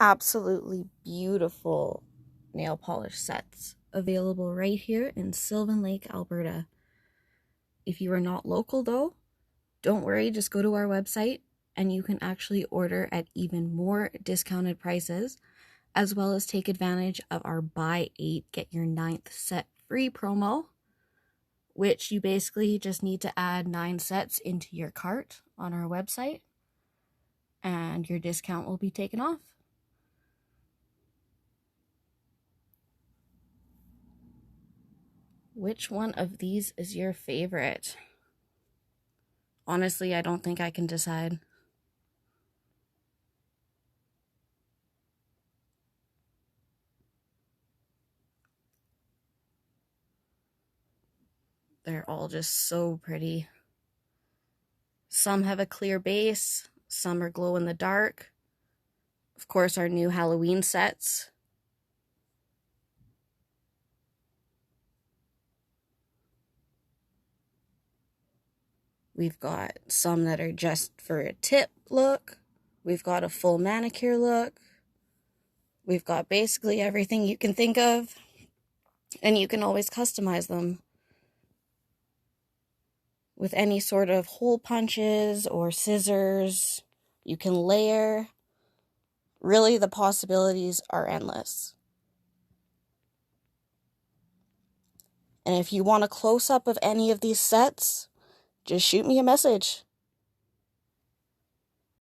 absolutely beautiful nail polish sets available right here in Sylvan Lake, Alberta. If you are not local though, don't worry, just go to our website and you can actually order at even more discounted prices, as well as take advantage of our buy 8 get your 9th set free promo, which you basically just need to add 9 sets into your cart on our website and your discount will be taken off. Which one of these is your favorite? Honestly, I don't think I can decide. They're all just so pretty. Some have a clear base, some are glow in the dark. Of course, our new Halloween sets. We've got some that are just for a tip look. We've got a full manicure look. We've got basically everything you can think of. And you can always customize them with any sort of hole punches or scissors. You can layer. Really, the possibilities are endless. And if you want a close-up of any of these sets, just shoot me a message.